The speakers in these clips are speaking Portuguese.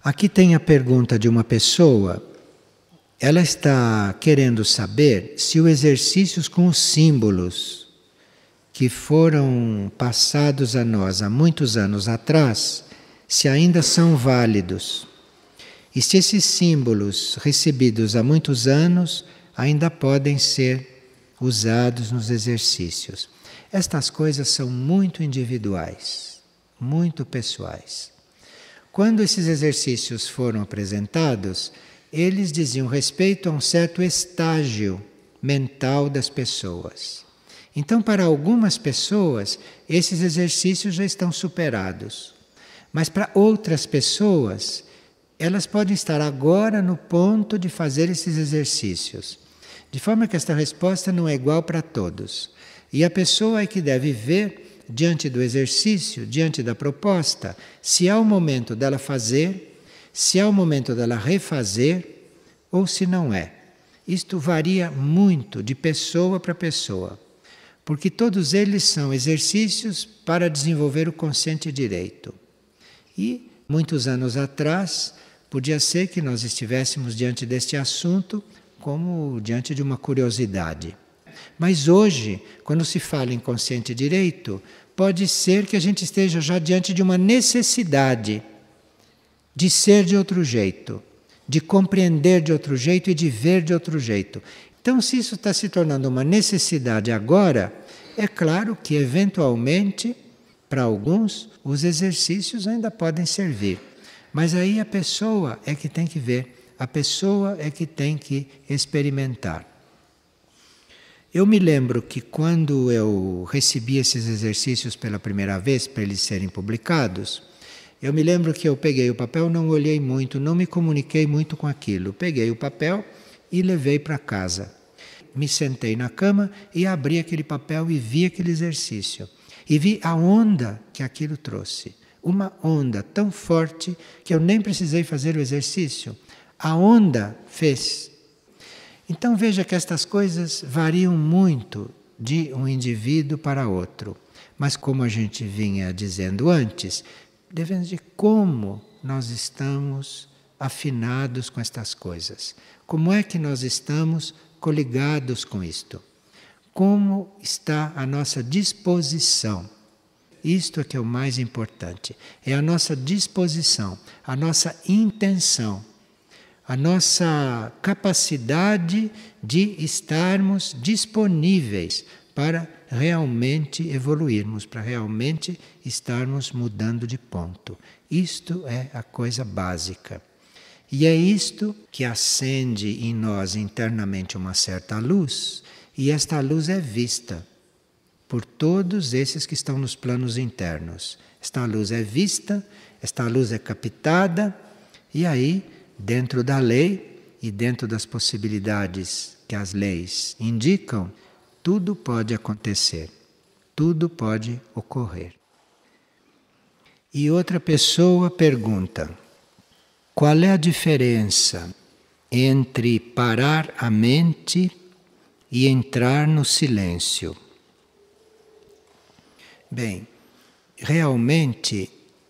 Aqui tem a pergunta de uma pessoa. Ela está querendo saber se os exercícios com os símbolos que foram passados a nós há muitos anos atrás, se ainda são válidos. E se esses símbolos recebidos há muitos anos ainda podem ser usados nos exercícios. Estas coisas são muito individuais, muito pessoais. Quando esses exercícios foram apresentados, eles diziam respeito a um certo estágio mental das pessoas. Então, para algumas pessoas, esses exercícios já estão superados. Mas para outras pessoas, elas podem estar agora no ponto de fazer esses exercícios. De forma que esta resposta não é igual para todos. E a pessoa é que deve ver, diante do exercício, diante da proposta, se há o momento dela fazer, se há o momento dela refazer, ou se não é. Isto varia muito de pessoa para pessoa, porque todos eles são exercícios para desenvolver o consciente direito. E, muitos anos atrás, podia ser que nós estivéssemos diante deste assunto como diante de uma curiosidade. Mas hoje, quando se fala em consciente direito, pode ser que a gente esteja já diante de uma necessidade de ser de outro jeito, de compreender de outro jeito e de ver de outro jeito. Então, se isso está se tornando uma necessidade agora, é claro que, eventualmente, para alguns, os exercícios ainda podem servir. Mas aí a pessoa é que tem que ver, a pessoa é que tem que experimentar. Eu me lembro que quando eu recebi esses exercícios pela primeira vez, para eles serem publicados, eu me lembro que eu peguei o papel, não olhei muito, não me comuniquei muito com aquilo. Peguei o papel e levei para casa. Me sentei na cama e abri aquele papel e vi aquele exercício. E vi a onda que aquilo trouxe. Uma onda tão forte que eu nem precisei fazer o exercício. A onda fez. Então veja que estas coisas variam muito de um indivíduo para outro. Mas como a gente vinha dizendo antes, devemos de como nós estamos afinados com estas coisas. Como é que nós estamos coligados com isto? Como está a nossa disposição? Isto é que é o mais importante. É a nossa disposição, a nossa intenção, a nossa capacidade de estarmos disponíveis para realmente evoluirmos, para realmente estarmos mudando de ponto. Isto é a coisa básica. E é isto que acende em nós internamente uma certa luz, e esta luz é vista por todos esses que estão nos planos internos. Esta luz é vista, esta luz é captada, e aí, dentro da lei e dentro das possibilidades que as leis indicam, tudo pode acontecer, tudo pode ocorrer. E outra pessoa pergunta: qual é a diferença entre parar a mente e entrar no silêncio? Bem, realmente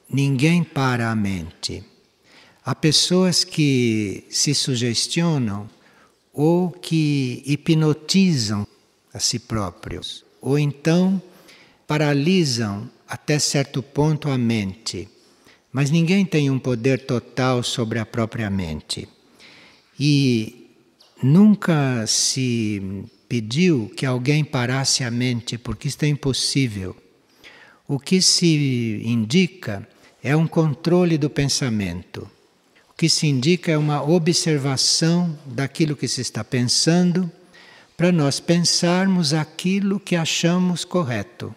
ninguém para a mente. Há pessoas que se sugestionam ou que hipnotizam a si próprios, ou então paralisam até certo ponto a mente. Mas ninguém tem um poder total sobre a própria mente. E nunca se pediu que alguém parasse a mente, porque isto é impossível. O que se indica é um controle do pensamento. O que se indica é uma observação daquilo que se está pensando, para nós pensarmos aquilo que achamos correto.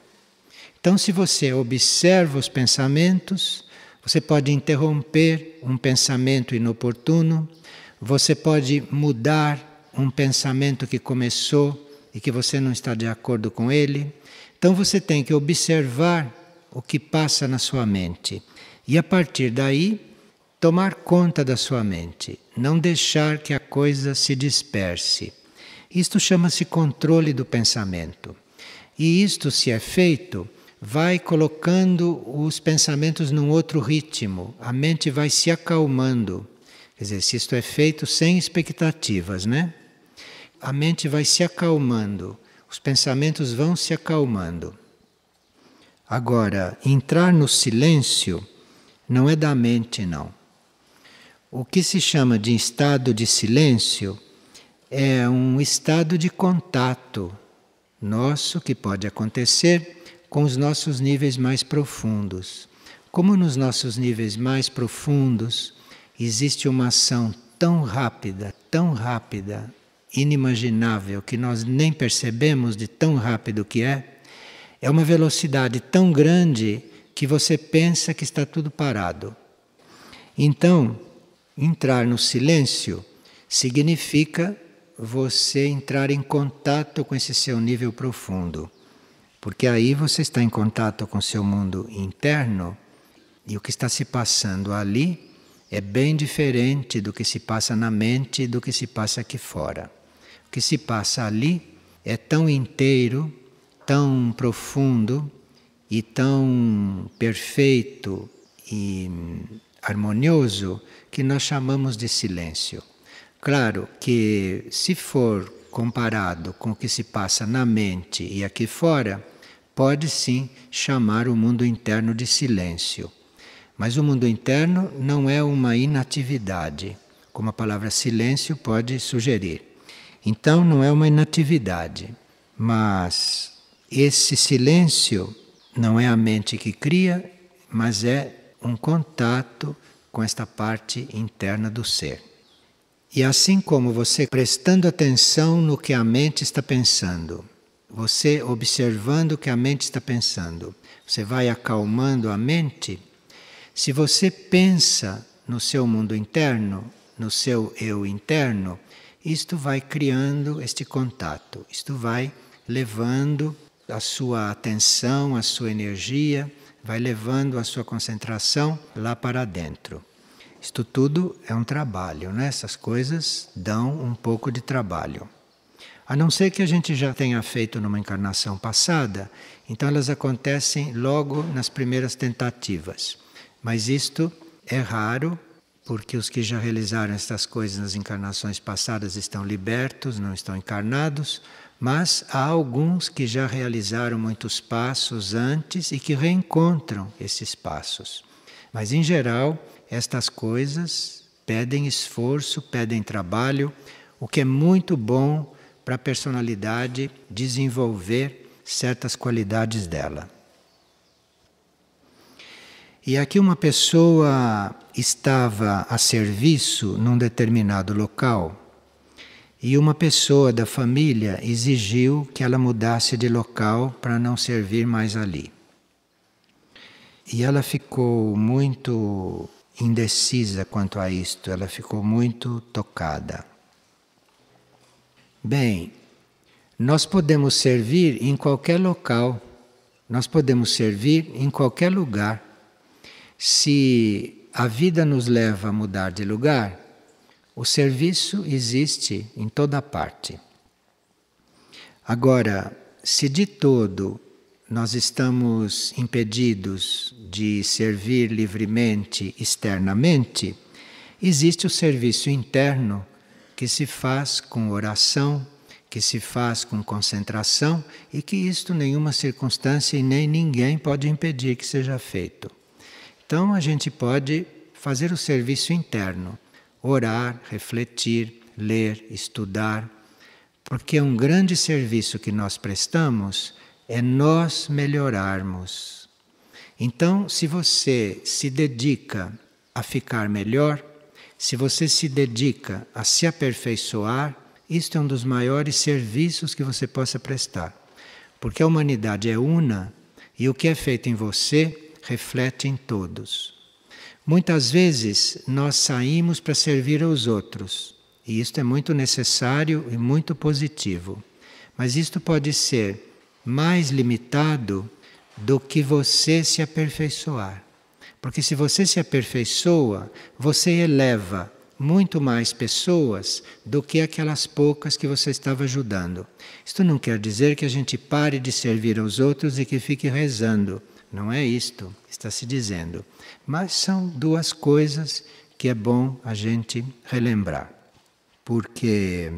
Então, se você observa os pensamentos, você pode interromper um pensamento inoportuno, você pode mudar um pensamento que começou e que você não está de acordo com ele. Então você tem que observar o que passa na sua mente e, a partir daí, tomar conta da sua mente, não deixar que a coisa se disperse. Isto chama-se controle do pensamento. E isto, se é feito, vai colocando os pensamentos num outro ritmo, a mente vai se acalmando. Quer dizer, se isto é feito sem expectativas, né? A mente vai se acalmando, os pensamentos vão se acalmando. Agora, entrar no silêncio não é da mente, não. O que se chama de estado de silêncio é um estado de contato nosso que pode acontecer com os nossos níveis mais profundos. Como nos nossos níveis mais profundos existe uma ação tão rápida, inimaginável, que nós nem percebemos de tão rápido que é uma velocidade tão grande que você pensa que está tudo parado. Então, entrar no silêncio significa você entrar em contato com esse seu nível profundo. Porque aí você está em contato com o seu mundo interno e o que está se passando ali é bem diferente do que se passa na mente e do que se passa aqui fora. O que se passa ali é tão inteiro, tão profundo e tão perfeito e harmonioso que nós chamamos de silêncio. Claro que se for comparado com o que se passa na mente e aqui fora, pode sim chamar o mundo interno de silêncio. Mas o mundo interno não é uma inatividade, como a palavra silêncio pode sugerir. Então não é uma inatividade, mas esse silêncio não é a mente que cria, mas é um contato com esta parte interna do ser. E assim como você prestando atenção no que a mente está pensando, você observando o que a mente está pensando, você vai acalmando a mente. Se você pensa no seu mundo interno, no seu eu interno, isto vai criando este contato, isto vai levando a sua atenção, a sua energia, vai levando a sua concentração lá para dentro. Isto tudo é um trabalho, né? Essas coisas dão um pouco de trabalho. A não ser que a gente já tenha feito numa encarnação passada, então elas acontecem logo nas primeiras tentativas. Mas isto é raro, porque os que já realizaram estas coisas nas encarnações passadas estão libertos, não estão encarnados, mas há alguns que já realizaram muitos passos antes e que reencontram esses passos. Mas, em geral, estas coisas pedem esforço, pedem trabalho, o que é muito bom para a personalidade desenvolver certas qualidades dela. E aqui uma pessoa estava a serviço num determinado local e uma pessoa da família exigiu que ela mudasse de local para não servir mais ali. E ela ficou muito indecisa quanto a isto, ela ficou muito tocada. Bem, nós podemos servir em qualquer local, nós podemos servir em qualquer lugar. Se a vida nos leva a mudar de lugar, o serviço existe em toda parte. Agora, se de todo nós estamos impedidos de servir livremente externamente, existe o serviço interno que se faz com oração, que se faz com concentração e que isto nenhuma circunstância e nem ninguém pode impedir que seja feito. Então a gente pode fazer o serviço interno, orar, refletir, ler, estudar, porque um grande serviço que nós prestamos é nós melhorarmos. Então, se você se dedica a ficar melhor, se você se dedica a se aperfeiçoar, isto é um dos maiores serviços que você possa prestar. Porque a humanidade é una e o que é feito em você reflete em todos. Muitas vezes nós saímos para servir aos outros, e isto é muito necessário e muito positivo. Mas isto pode ser mais limitado do que você se aperfeiçoar. Porque se você se aperfeiçoa, você eleva muito mais pessoas do que aquelas poucas que você estava ajudando. Isto não quer dizer que a gente pare de servir aos outros e que fique rezando. Não é isto que está se dizendo. Mas são duas coisas que é bom a gente relembrar. Porque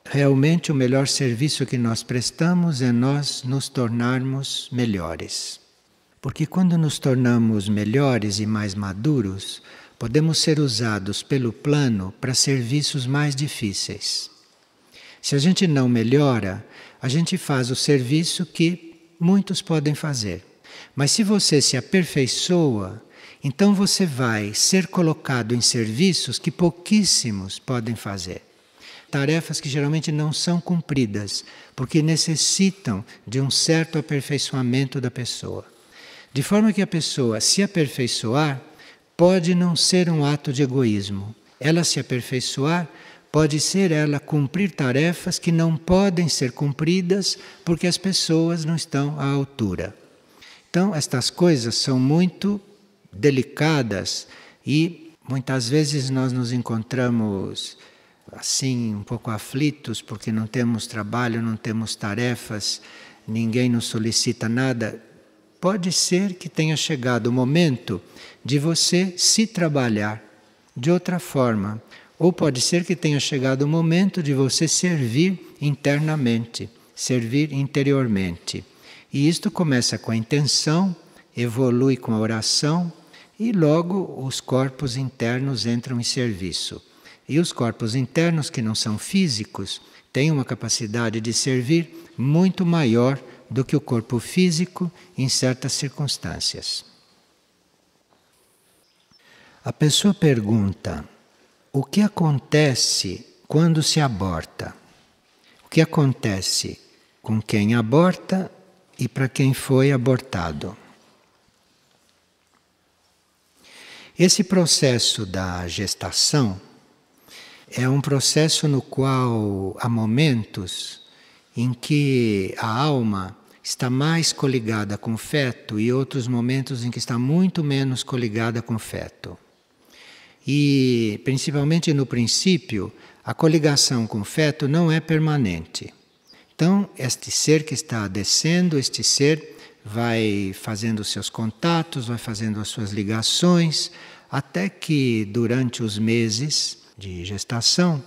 realmente o melhor serviço que nós prestamos é nós nos tornarmos melhores. Porque quando nos tornamos melhores e mais maduros, podemos ser usados pelo plano para serviços mais difíceis. Se a gente não melhora, a gente faz o serviço que muitos podem fazer. Mas se você se aperfeiçoa, então você vai ser colocado em serviços que pouquíssimos podem fazer. Tarefas que geralmente não são cumpridas, porque necessitam de um certo aperfeiçoamento da pessoa. De forma que a pessoa se aperfeiçoar pode não ser um ato de egoísmo. Ela se aperfeiçoar pode ser ela cumprir tarefas que não podem ser cumpridas porque as pessoas não estão à altura. Então, estas coisas são muito delicadas e muitas vezes nós nos encontramos assim um pouco aflitos porque não temos trabalho, não temos tarefas, ninguém nos solicita nada. Pode ser que tenha chegado o momento de você se trabalhar de outra forma. Ou pode ser que tenha chegado o momento de você servir internamente, servir interiormente. E isto começa com a intenção, evolui com a oração e logo os corpos internos entram em serviço. E os corpos internos, que não são físicos, têm uma capacidade de servir muito maior do que o corpo físico em certas circunstâncias. A pessoa pergunta: o que acontece quando se aborta? O que acontece com quem aborta e para quem foi abortado? Esse processo da gestação é um processo no qual há momentos em que a alma está mais coligada com o feto e outros momentos em que está muito menos coligada com o feto. E, principalmente no princípio, a coligação com o feto não é permanente. Então, este ser que está descendo, este ser vai fazendo os seus contatos, vai fazendo as suas ligações, até que durante os meses de gestação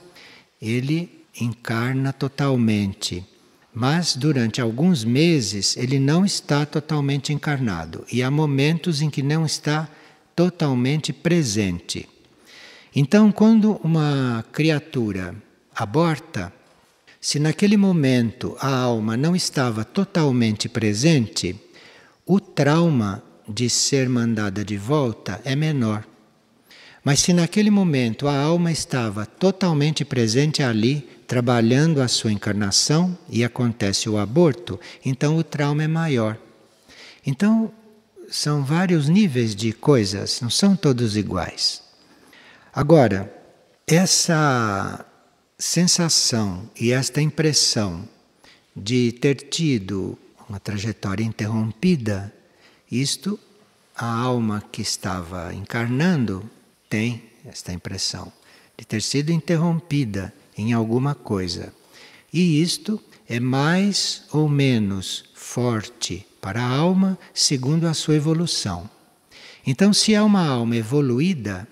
ele encarna totalmente. Mas durante alguns meses ele não está totalmente encarnado e há momentos em que não está totalmente presente. Então, quando uma criatura aborta, se naquele momento a alma não estava totalmente presente, o trauma de ser mandada de volta é menor. Mas se naquele momento a alma estava totalmente presente ali, trabalhando a sua encarnação, e acontece o aborto, então o trauma é maior. Então, são vários níveis de coisas, não são todos iguais. Agora, essa sensação e esta impressão de ter tido uma trajetória interrompida, isto a alma que estava encarnando tem esta impressão de ter sido interrompida em alguma coisa. E isto é mais ou menos forte para a alma segundo a sua evolução. Então, se é uma alma evoluída,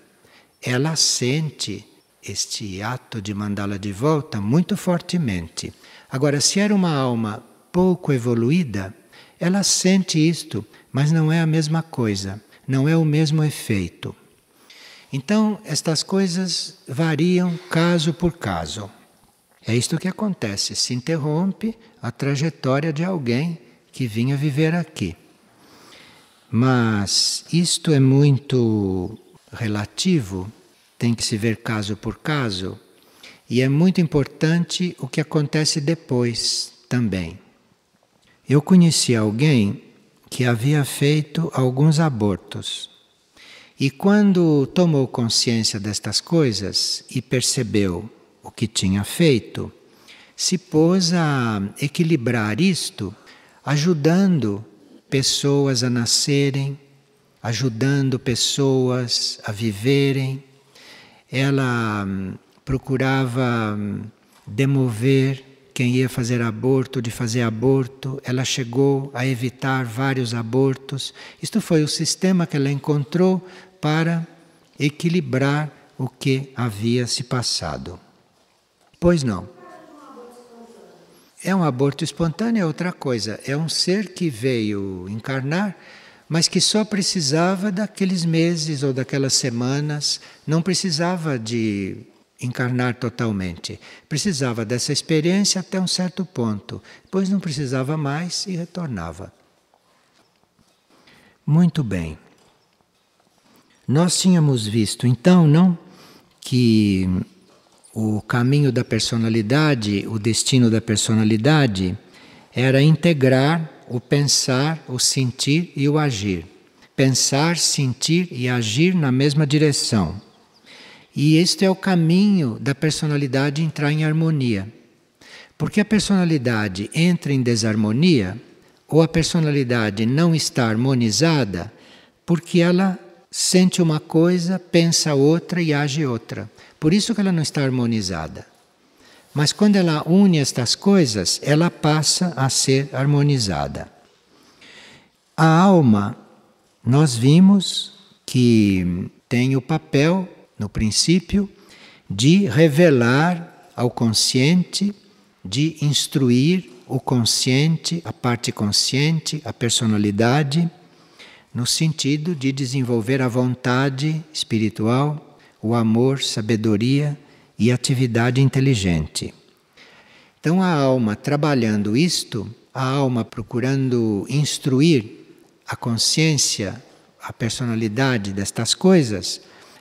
ela sente este ato de mandá-la de volta muito fortemente. Agora, se era uma alma pouco evoluída, ela sente isto, mas não é a mesma coisa, não é o mesmo efeito. Então, estas coisas variam caso por caso. É isto que acontece, se interrompe a trajetória de alguém que vinha viver aqui. Mas isto é muito relativo, tem que se ver caso por caso, e é muito importante o que acontece depois também. Eu conheci alguém que havia feito alguns abortos. E quando tomou consciência destas coisas e percebeu o que tinha feito, se pôs a equilibrar isto, ajudando pessoas a nascerem, ajudando pessoas a viverem. ela procurava demover quem ia fazer aborto de fazer aborto, ela chegou a evitar vários abortos. Isto foi o sistema que ela encontrou para equilibrar o que havia se passado. Pois não. É um aborto espontâneo, é outra coisa. É um ser que veio encarnar, mas que só precisava daqueles meses ou daquelas semanas, não precisava de encarnar totalmente. Precisava dessa experiência até um certo ponto, depois não precisava mais e retornava. Muito bem. Nós tínhamos visto então, não, que o caminho da personalidade, o destino da personalidade, era integrar o pensar, o sentir e o agir. Pensar, sentir e agir na mesma direção. E este é o caminho da personalidade entrar em harmonia. Porque a personalidade entra em desarmonia, ou a personalidade não está harmonizada, porque ela sente uma coisa, pensa outra e age outra. Por isso que ela não está harmonizada. Mas quando ela une estas coisas, ela passa a ser harmonizada. A alma, nós vimos que tem o papel, no princípio, de revelar ao consciente, de instruir o consciente, a parte consciente, a personalidade, no sentido de desenvolver a vontade espiritual, o amor, sabedoria e atividade inteligente. Então a alma trabalhando isto, a alma procurando instruir a consciência, a personalidade destas coisas,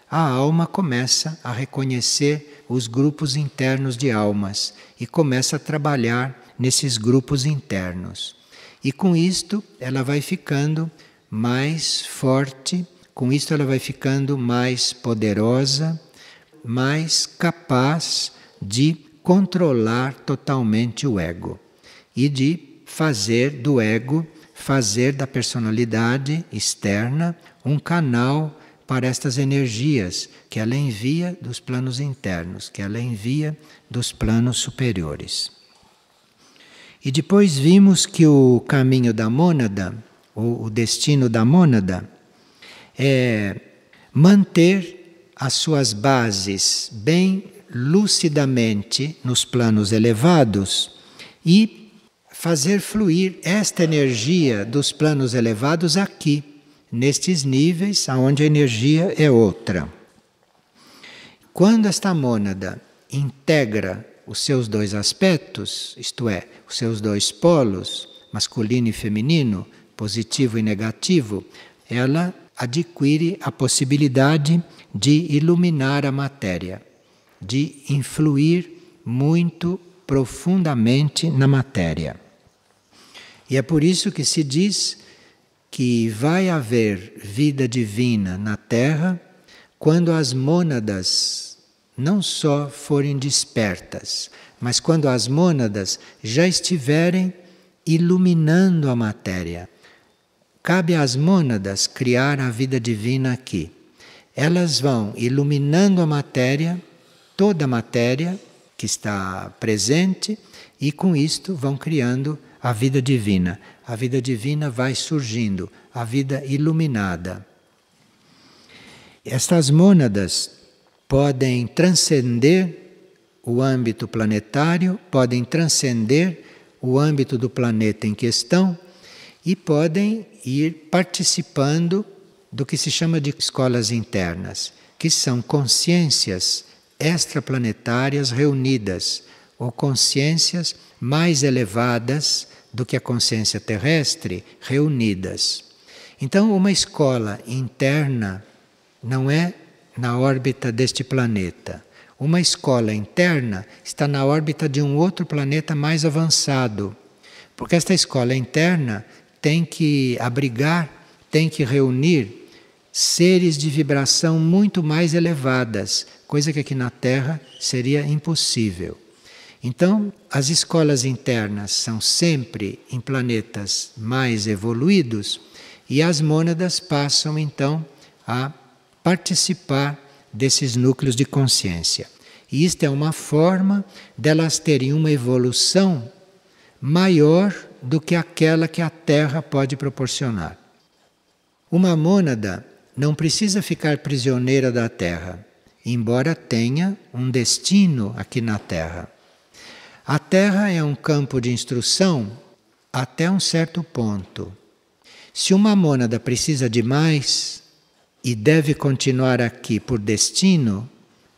a alma começa a reconhecer os grupos internos de almas e começa a trabalhar nesses grupos internos. E com isto ela vai ficando mais forte, com isto ela vai ficando mais poderosa, mais capaz de controlar totalmente o ego e de fazer do ego, fazer da personalidade externa um canal para estas energias que ela envia dos planos internos, que ela envia dos planos superiores. E depois vimos que o caminho da mônada, ou o destino da mônada, é manter as suas bases bem lucidamente nos planos elevados e fazer fluir esta energia dos planos elevados aqui, nestes níveis onde a energia é outra. Quando esta mônada integra os seus dois aspectos, isto é, os seus dois polos, masculino e feminino, positivo e negativo, ela adquire a possibilidade de iluminar a matéria, de influir muito profundamente na matéria. E é por isso que se diz que vai haver vida divina na Terra quando as mônadas não só forem despertas, mas quando as mônadas já estiverem iluminando a matéria. Cabe às mônadas criar a vida divina aqui. Elas vão iluminando a matéria, toda a matéria que está presente, e com isto vão criando a vida divina. A vida divina vai surgindo, a vida iluminada. Estas mônadas podem transcender o âmbito planetário, podem transcender o âmbito do planeta em questão e podem ir participando do que se chama de escolas internas, que são consciências extraplanetárias reunidas, ou consciências mais elevadas do que a consciência terrestre reunidas. Então, uma escola interna não é na órbita deste planeta. Uma escola interna está na órbita de um outro planeta mais avançado, porque esta escola interna tem que abrigar, tem que reunir seres de vibração muito mais elevadas, coisa que aqui na Terra seria impossível. Então, as escolas internas são sempre em planetas mais evoluídos e as mônadas passam então a participar desses núcleos de consciência. E isto é uma forma delas terem uma evolução maior do que aquela que a Terra pode proporcionar. Uma mônada não precisa ficar prisioneira da Terra, embora tenha um destino aqui na Terra. A Terra é um campo de instrução até um certo ponto. Se uma mônada precisa de mais e deve continuar aqui por destino,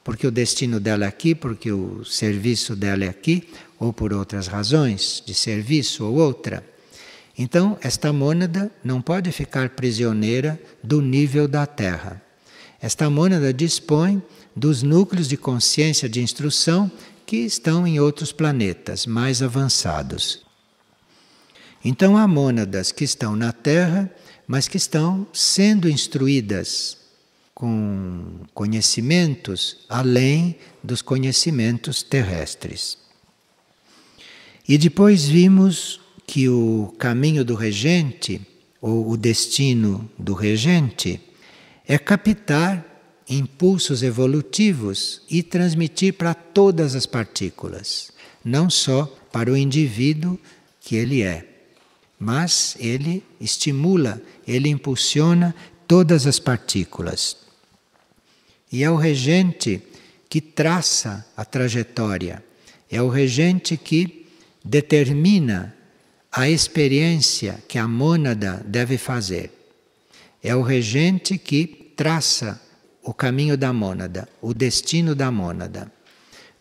porque o destino dela é aqui, porque o serviço dela é aqui, ou por outras razões de serviço ou outra, então esta mônada não pode ficar prisioneira do nível da Terra. Esta mônada dispõe dos núcleos de consciência de instrução que estão em outros planetas mais avançados. Então há mônadas que estão na Terra, mas que estão sendo instruídas com conhecimentos além dos conhecimentos terrestres. E depois vimos que o caminho do regente, ou o destino do regente, é captar impulsos evolutivos e transmitir para todas as partículas, não só para o indivíduo que ele é, mas ele estimula, ele impulsiona todas as partículas. E é o regente que traça a trajetória, é o regente que determina a experiência que a mônada deve fazer. É o regente que traça o caminho da mônada, o destino da mônada.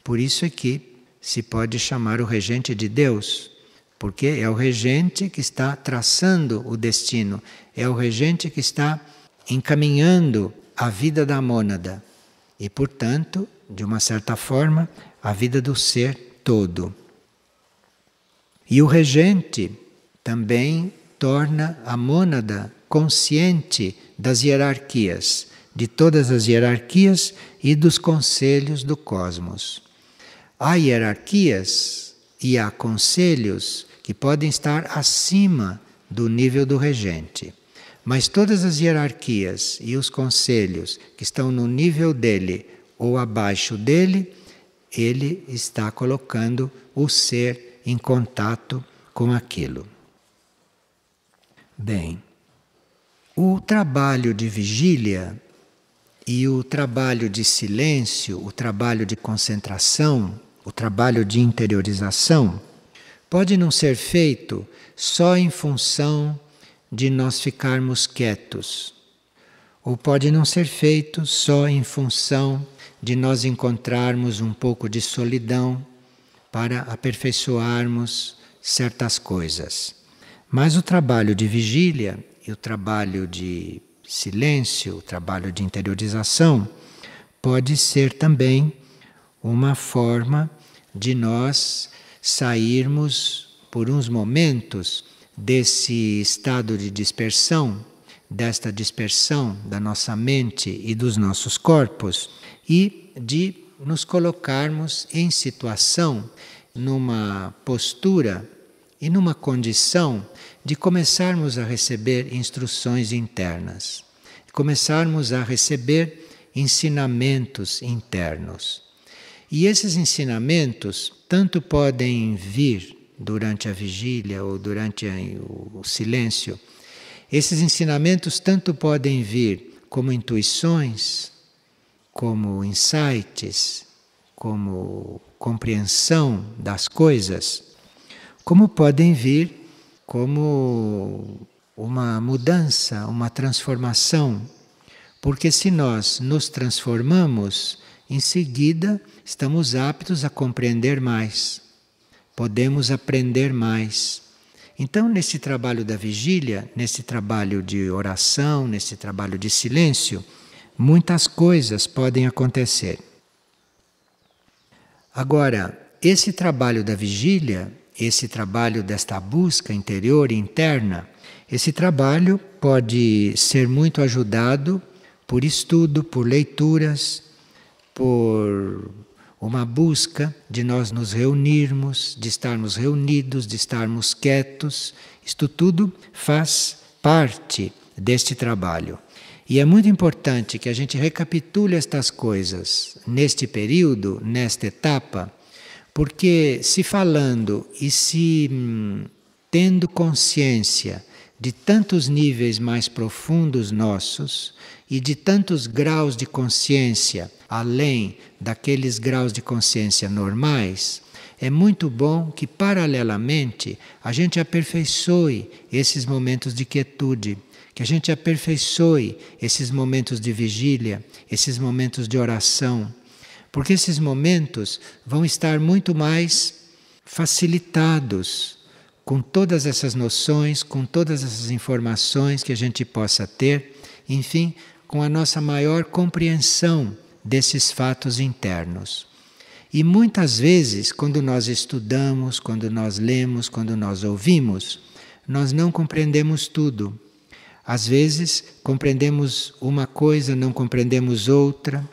Por isso é que se pode chamar o regente de Deus, porque é o regente que está traçando o destino, é o regente que está encaminhando a vida da mônada e, portanto, de uma certa forma, a vida do ser todo. E o regente também torna a mônada consciente das hierarquias, de todas as hierarquias e dos conselhos do cosmos. Há hierarquias e há conselhos que podem estar acima do nível do regente. Mas todas as hierarquias e os conselhos que estão no nível dele ou abaixo dele, ele está colocando o ser em contato com aquilo. Bem, o trabalho de vigília e o trabalho de silêncio, o trabalho de concentração, o trabalho de interiorização, pode não ser feito só em função de nós ficarmos quietos, ou pode não ser feito só em função de nós encontrarmos um pouco de solidão para aperfeiçoarmos certas coisas. Mas o trabalho de vigília e o trabalho de silêncio, o trabalho de interiorização, pode ser também uma forma de nós sairmos por uns momentos desse estado de dispersão, desta dispersão da nossa mente e dos nossos corpos e de nos colocarmos em situação, numa postura e numa condição de começarmos a receber instruções internas, começarmos a receber ensinamentos internos. E esses ensinamentos tanto podem vir durante a vigília ou durante o silêncio. Esses ensinamentos tanto podem vir como intuições, como insights, como compreensão das coisas, como podem vir como uma mudança, uma transformação. Porque se nós nos transformamos, em seguida estamos aptos a compreender mais, podemos aprender mais. Então, nesse trabalho da vigília, nesse trabalho de oração, nesse trabalho de silêncio, muitas coisas podem acontecer. Agora, esse trabalho da vigília, esse trabalho desta busca interior e interna, esse trabalho pode ser muito ajudado por estudo, por leituras, por uma busca de nós nos reunirmos, de estarmos reunidos, de estarmos quietos. Isto tudo faz parte deste trabalho. E é muito importante que a gente recapitule estas coisas neste período, nesta etapa, porque se falando e se tendo consciência de tantos níveis mais profundos nossos e de tantos graus de consciência além daqueles graus de consciência normais, é muito bom que paralelamente a gente aperfeiçoe esses momentos de quietude, que a gente aperfeiçoe esses momentos de vigília, esses momentos de oração, porque esses momentos vão estar muito mais facilitados com todas essas noções, com todas essas informações que a gente possa ter, enfim, com a nossa maior compreensão desses fatos internos. E muitas vezes, quando nós estudamos, quando nós lemos, quando nós ouvimos, nós não compreendemos tudo. Às vezes, compreendemos uma coisa, não compreendemos outra.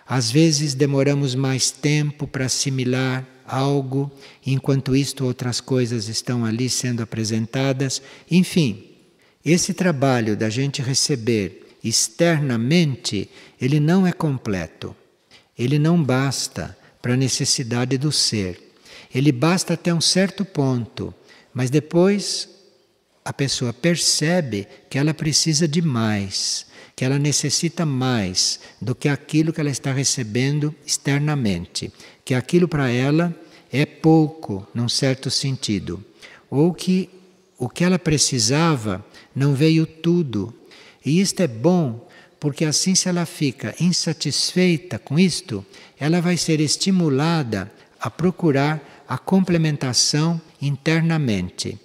Às vezes, demoramos mais tempo para assimilar algo, enquanto isto outras coisas estão ali sendo apresentadas. Enfim, esse trabalho da gente receber externamente, ele não é completo. Ele não basta para a necessidade do ser. Ele basta até um certo ponto, mas depois a pessoa percebe que ela precisa de mais, que ela necessita mais do que aquilo que ela está recebendo externamente, que aquilo para ela é pouco, num certo sentido, ou que o que ela precisava não veio tudo. E isto é bom, porque assim, se ela fica insatisfeita com isto, ela vai ser estimulada a procurar a complementação internamente.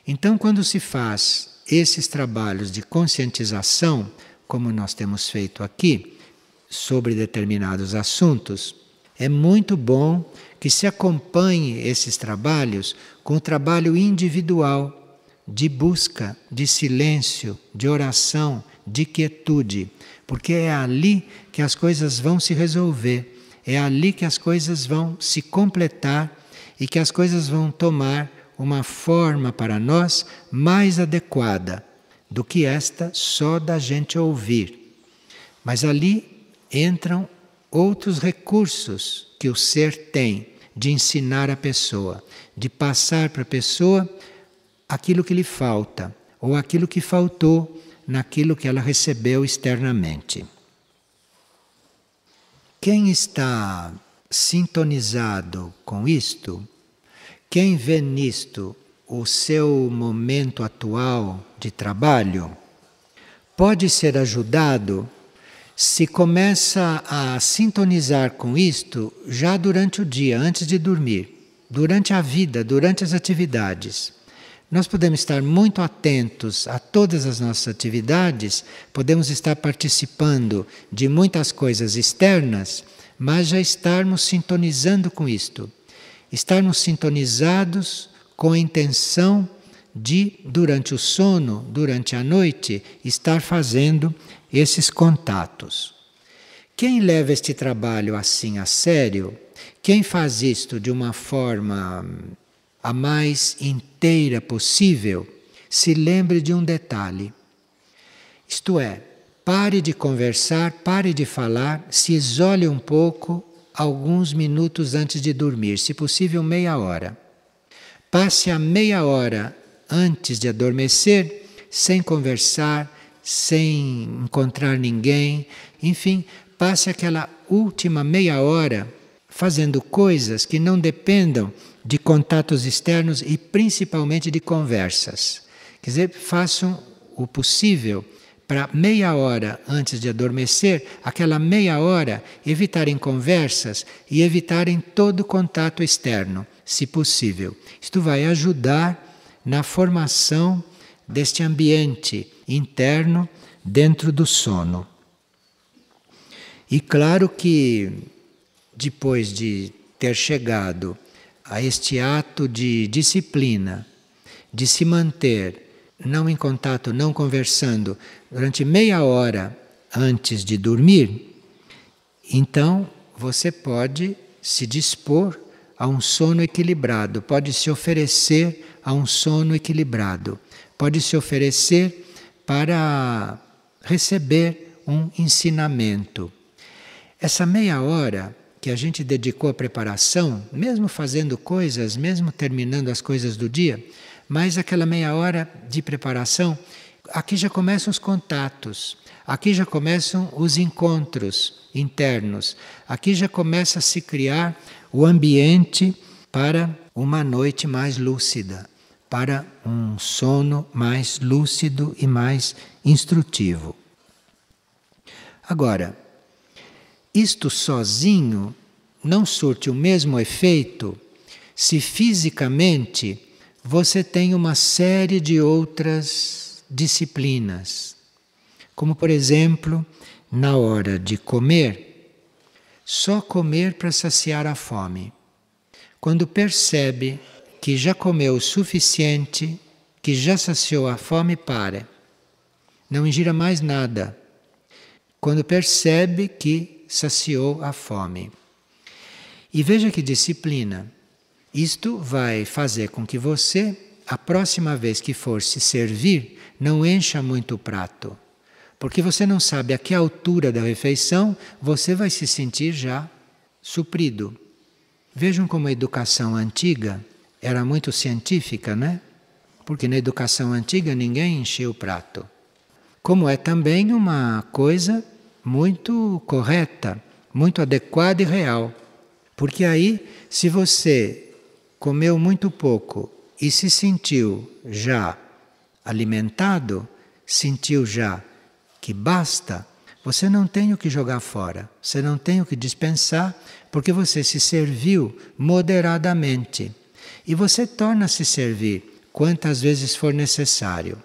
Então, quando se faz esses trabalhos de conscientização, como nós temos feito aqui, sobre determinados assuntos, é muito bom que se acompanhe esses trabalhos com o trabalho individual, de busca, de silêncio, de oração, de quietude, porque é ali que as coisas vão se resolver, é ali que as coisas vão se completar e que as coisas vão tomar uma forma para nós mais adequada do que esta só da gente ouvir. Mas ali entram outros recursos que o ser tem de ensinar a pessoa, de passar para a pessoa aquilo que lhe falta ou aquilo que faltou naquilo que ela recebeu externamente. Quem está sintonizado com isto, quem vê nisto o seu momento atual de trabalho, pode ser ajudado se começa a sintonizar com isto já durante o dia, antes de dormir, durante a vida, durante as atividades. Nós podemos estar muito atentos a todas as nossas atividades, podemos estar participando de muitas coisas externas, mas já estarmos sintonizando com isto. Estarmos sintonizados com a intenção de, durante o sono, durante a noite, estar fazendo esses contatos. Quem leva este trabalho assim a sério, quem faz isto de uma forma a mais inteira possível, se lembre de um detalhe. Isto é, pare de conversar, pare de falar, se isole um pouco alguns minutos antes de dormir, se possível meia hora. Passe a meia hora antes de adormecer, sem conversar, sem encontrar ninguém, enfim, passe aquela última meia hora fazendo coisas que não dependam de contatos externos e principalmente de conversas. Quer dizer, façam o possível para meia hora antes de adormecer, aquela meia hora, evitarem conversas e evitarem todo contato externo, se possível. Isto vai ajudar na formação deste ambiente interno dentro do sono. E claro que depois de ter chegado a este ato de disciplina, de se manter não em contato, não conversando, durante meia hora antes de dormir, então você pode se dispor a um sono equilibrado, pode se oferecer a um sono equilibrado, pode se oferecer para receber um ensinamento. Essa meia hora que a gente dedicou à preparação, mesmo fazendo coisas, mesmo terminando as coisas do dia, mas aquela meia hora de preparação, aqui já começam os contatos, aqui já começam os encontros internos, aqui já começa a se criar o ambiente para uma noite mais lúcida, para um sono mais lúcido e mais instrutivo. Agora, isto sozinho não surte o mesmo efeito se fisicamente você tem uma série de outras disciplinas. Como, por exemplo, na hora de comer, só comer para saciar a fome. Quando percebe que já comeu o suficiente, que já saciou a fome, para. Não ingira mais nada. Quando percebe que saciou a fome. E veja que disciplina. Isto vai fazer com que você, a próxima vez que for se servir, não encha muito o prato. Porque você não sabe a que altura da refeição você vai se sentir já suprido. Vejam como a educação antiga era muito científica, né? Porque na educação antiga ninguém enchia o prato. Como é também uma coisa muito correta, muito adequada e real. Porque aí, se você comeu muito pouco e se sentiu já alimentado, sentiu já que basta, você não tem o que jogar fora, você não tem o que dispensar, porque você se serviu moderadamente. E você torna a se servir quantas vezes for necessário.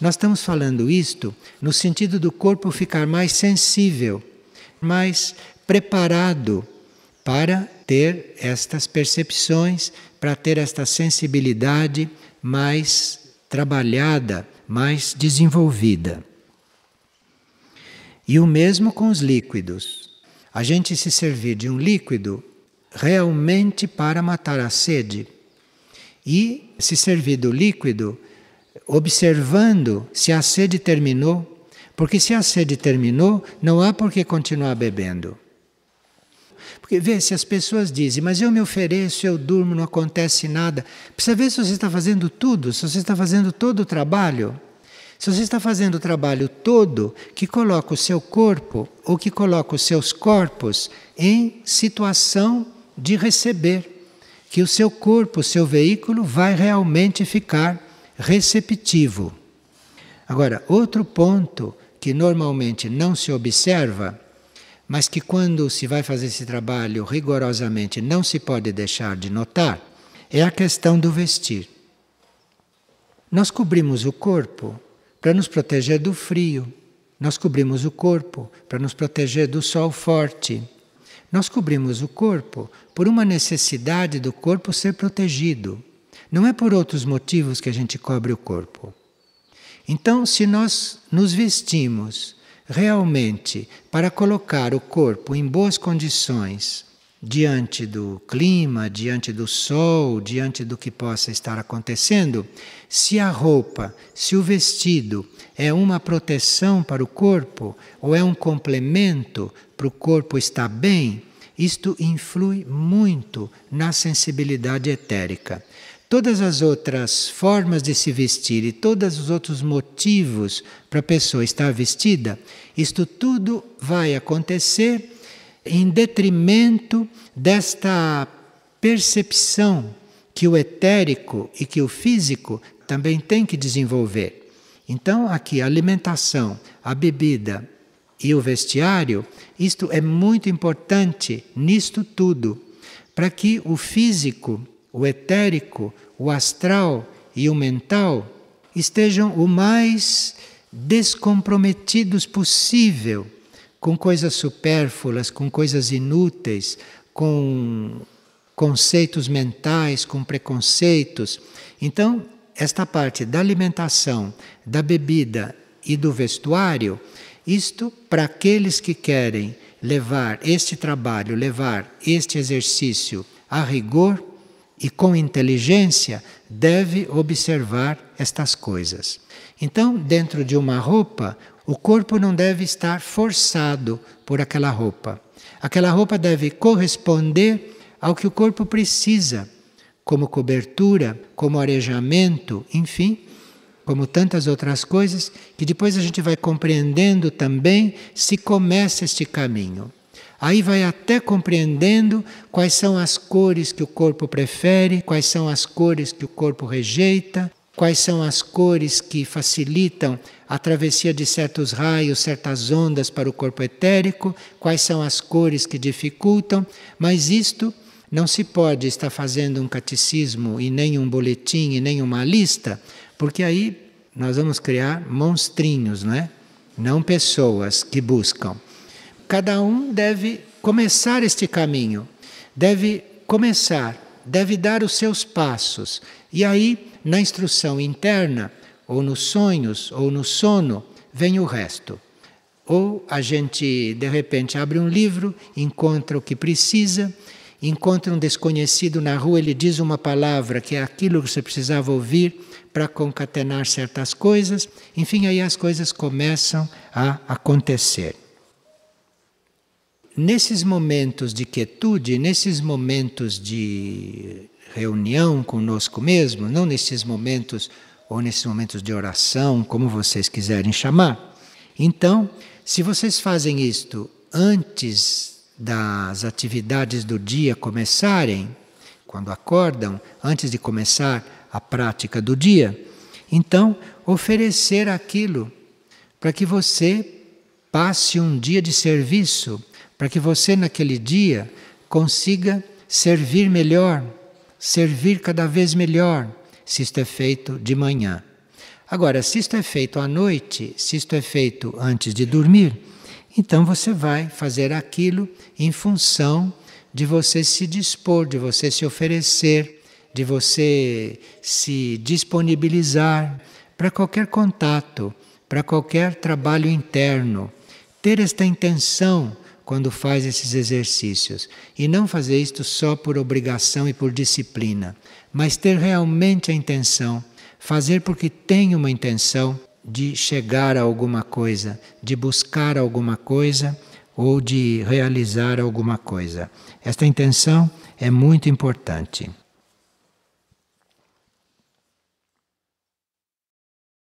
Nós estamos falando isto no sentido do corpo ficar mais sensível, mais preparado para ter estas percepções, para ter esta sensibilidade mais trabalhada, mais desenvolvida. E o mesmo com os líquidos. A gente se servir de um líquido realmente para matar a sede. E se servir do líquido observando se a sede terminou. Porque se a sede terminou, não há por que continuar bebendo. Porque vê, se as pessoas dizem, mas eu me ofereço, eu durmo, não acontece nada. Precisa ver se você está fazendo tudo, se você está fazendo todo o trabalho. Se você está fazendo o trabalho todo, que coloca o seu corpo ou que coloca os seus corpos em situação de receber. Que o seu corpo, o seu veículo vai realmente ficar receptivo. Agora, outro ponto que normalmente não se observa, mas que quando se vai fazer esse trabalho rigorosamente não se pode deixar de notar, é a questão do vestir. Nós cobrimos o corpo para nos proteger do frio. Nós cobrimos o corpo para nos proteger do sol forte. Nós cobrimos o corpo por uma necessidade do corpo ser protegido. Não é por outros motivos que a gente cobre o corpo. Então, se nós nos vestimos realmente para colocar o corpo em boas condições diante do clima, diante do sol, diante do que possa estar acontecendo, se a roupa, se o vestido é uma proteção para o corpo ou é um complemento para o corpo estar bem, isto influi muito na sensibilidade etérica. Todas as outras formas de se vestir e todos os outros motivos para a pessoa estar vestida, isto tudo vai acontecer em detrimento desta percepção que o etérico e que o físico também tem que desenvolver. Então, aqui a alimentação, a bebida e o vestiário, isto é muito importante nisto tudo, para que o físico, o etérico, o astral e o mental estejam o mais descomprometidos possível com coisas supérfluas, com coisas inúteis, com conceitos mentais, com preconceitos. Então, esta parte da alimentação, da bebida e do vestuário, isto para aqueles que querem levar este trabalho, levar este exercício a rigor e com inteligência, deve observar estas coisas. Então, dentro de uma roupa, O corpo não deve estar forçado por aquela roupa. Aquela roupa deve corresponder ao que o corpo precisa, como cobertura, como arejamento, enfim, como tantas outras coisas, que depois a gente vai compreendendo também se começa este caminho. Aí vai até compreendendo quais são as cores que o corpo prefere, quais são as cores que o corpo rejeita, quais são as cores que facilitam a travessia de certos raios, certas ondas para o corpo etérico, quais são as cores que dificultam, mas isto não se pode estar fazendo um catecismo e nem um boletim e nem uma lista, porque aí nós vamos criar monstrinhos, não é? Não pessoas que buscam. Cada um deve começar este caminho, deve começar, deve dar os seus passos. E aí, na instrução interna, ou nos sonhos, ou no sono, vem o resto. Ou a gente, de repente, abre um livro, encontra o que precisa, encontra um desconhecido na rua, ele diz uma palavra que é aquilo que você precisava ouvir para concatenar certas coisas. Enfim, aí as coisas começam a acontecer. Nesses momentos de quietude, nesses momentos de reunião conosco mesmo, não nesses momentos ou nesses momentos de oração, como vocês quiserem chamar. Então, se vocês fazem isto antes das atividades do dia começarem, quando acordam, antes de começar a prática do dia, então oferecer aquilo para que você passe um dia de serviço, para que você naquele dia consiga servir melhor, servir cada vez melhor, se isto é feito de manhã. Agora, se isto é feito à noite, se isto é feito antes de dormir, então você vai fazer aquilo em função de você se dispor, de você se oferecer, de você se disponibilizar para qualquer contato, para qualquer trabalho interno. Ter esta intenção quando faz esses exercícios. E não fazer isto só por obrigação e por disciplina, mas ter realmente a intenção, fazer porque tem uma intenção de chegar a alguma coisa, de buscar alguma coisa ou de realizar alguma coisa. Esta intenção é muito importante.